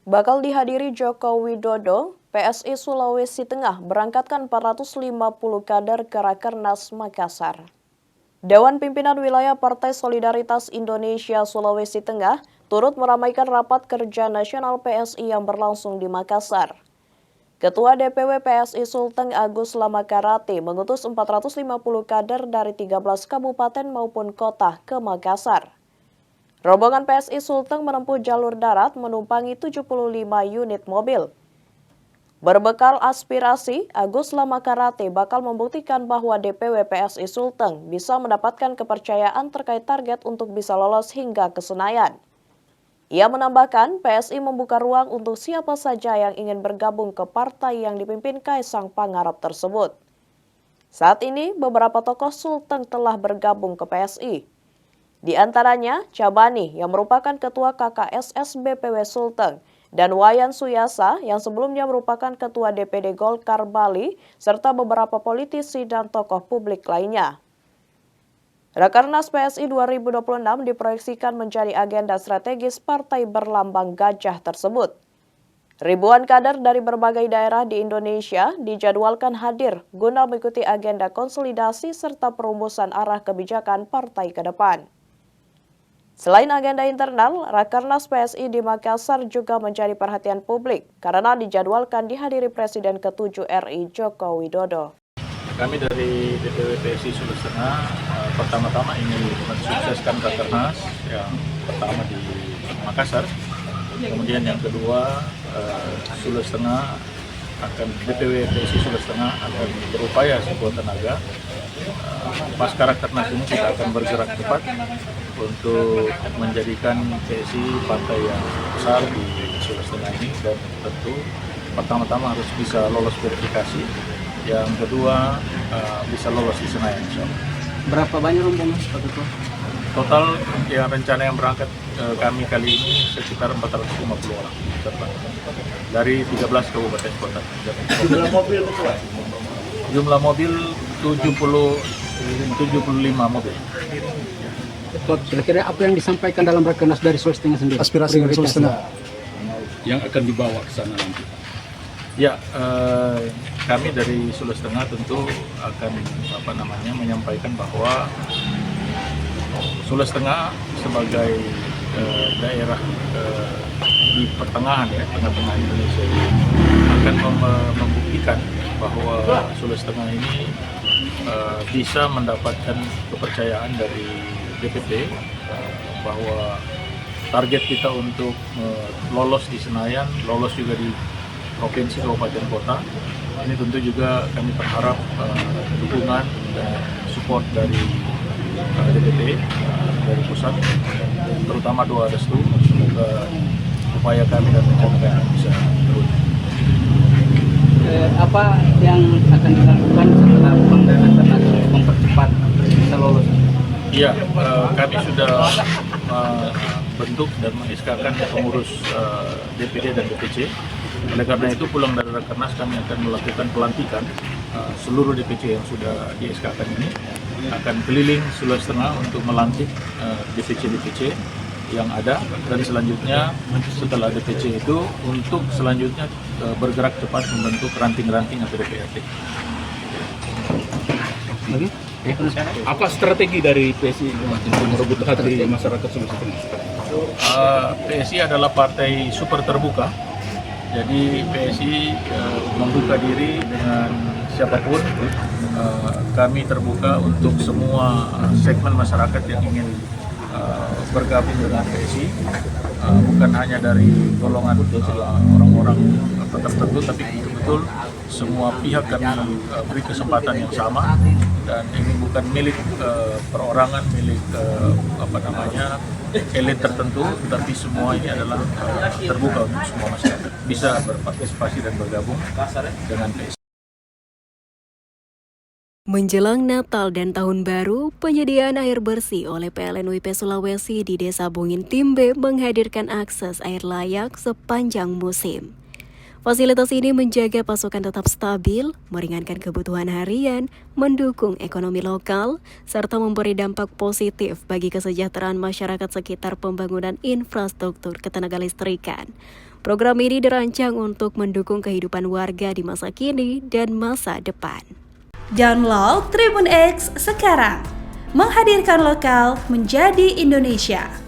Bakal dihadiri Joko Widodo, PSI Sulawesi Tengah berangkatkan 450 kader ke Rakernas Makassar. Dewan Pimpinan Wilayah Partai Solidaritas Indonesia Sulawesi Tengah turut meramaikan rapat kerja nasional PSI yang berlangsung di Makassar. Ketua DPW PSI Sulteng Agus Lamakarate mengutus 450 kader dari 13 kabupaten maupun kota ke Makassar. Rombongan PSI Sulteng menempuh jalur darat menumpangi 75 unit mobil. Berbekal aspirasi, Agus Lamakarate bakal membuktikan bahwa DPW PSI Sulteng bisa mendapatkan kepercayaan terkait target untuk bisa lolos hingga ke Senayan. Ia menambahkan PSI membuka ruang untuk siapa saja yang ingin bergabung ke partai yang dipimpin Kaisang Pangarep tersebut. Saat ini, beberapa tokoh Sulteng telah bergabung ke PSI. Di antaranya, Cabani yang merupakan Ketua KKSS BPW Sulteng, dan Wayan Suyasa yang sebelumnya merupakan Ketua DPD Golkar Bali, serta beberapa politisi dan tokoh publik lainnya. Rakernas PSI 2026 diproyeksikan menjadi agenda strategis partai berlambang gajah tersebut. Ribuan kader dari berbagai daerah di Indonesia dijadwalkan hadir guna mengikuti agenda konsolidasi serta perumusan arah kebijakan partai ke depan. Selain agenda internal, Rakernas PSI di Makassar juga menjadi perhatian publik karena dijadwalkan dihadiri Presiden ke-7 RI Joko Widodo. Kami dari DPW PSI Sulawesi Tengah pertama-tama ingin mensukseskan Rakernas yang pertama di Makassar. Kemudian yang kedua, Sulawesi Tengah DPW PSI Sulawesi Tengah akan berupaya sekuat tenaga. Pasca Rakernas ini kita akan bergerak cepat untuk menjadikan PSI partai yang besar di Sulawesi Tengah ini, dan tentu pertama-tama harus bisa lolos verifikasi, yang kedua bisa lolos di Senayan. Berapa banyak rombongan Pak Ketua? Total yang rencana yang berangkat kami kali ini sekitar 450 orang dari 13 kabupaten kota. Jumlah mobil Ketua? Jumlah mobil 75 mobil. Kira-kira apa yang disampaikan dalam Rakernas dari Sulawesi Tengah sendiri? Aspirasi dari Sulawesi Tengah yang akan dibawa ke sana nanti. Ya, kami dari Sulawesi Tengah tentu akan menyampaikan bahwa Sulawesi Tengah sebagai daerah di pertengahan tengah-tengah Indonesia ini akan membuktikan bahwa Sulawesi Tengah ini bisa mendapatkan kepercayaan dari DPP bahwa target kita untuk lolos di Senayan, lolos juga di provinsi, kabupaten, kota. Ini tentu juga kami berharap dukungan dan support dari DPP, dari pusat, terutama doa restu. Semoga upaya kami dan rencana kami bisa terwujud. Apa yang akan dilakukan setelah Rakernas untuk mempercepat bisa lolos? Iya, kami sudah bentuk dan mengiskakan pengurus DPD dan DPC. Oleh karena itu, pulang dari Rakernas kami akan melakukan pelantikan seluruh DPC yang sudah di-SK-kan ini, akan keliling Sulawesi Tengah untuk melantik DPC-DPC yang ada, dan selanjutnya setelah DPC itu untuk selanjutnya bergerak cepat membentuk ranting-ranting atau DPRD. Lagi? Apa strategi dari PSI untuk merebut hati masyarakat Sulawesi Tengah? PSI adalah partai super terbuka, jadi PSI membuka diri dengan siapapun. Kami terbuka untuk semua segmen masyarakat yang ingin bergabung dengan PSI, bukan hanya dari golongan orang-orang tertentu, tapi betul-betul semua pihak kami beri kesempatan yang sama, dan ini bukan milik perorangan, milik elit tertentu, tapi semua ini adalah terbuka untuk semua masyarakat bisa berpartisipasi dan bergabung dengan PSI. Menjelang Natal dan Tahun Baru, penyediaan air bersih oleh PLN UIP Sulawesi di Desa Bungin Timbe menghadirkan akses air layak sepanjang musim. Fasilitas ini menjaga pasokan tetap stabil, meringankan kebutuhan harian, mendukung ekonomi lokal, serta memberi dampak positif bagi kesejahteraan masyarakat sekitar pembangunan infrastruktur ketenagalistrikan. Program ini dirancang untuk mendukung kehidupan warga di masa kini dan masa depan. Download Tribun X sekarang, menghadirkan lokal menjadi Indonesia.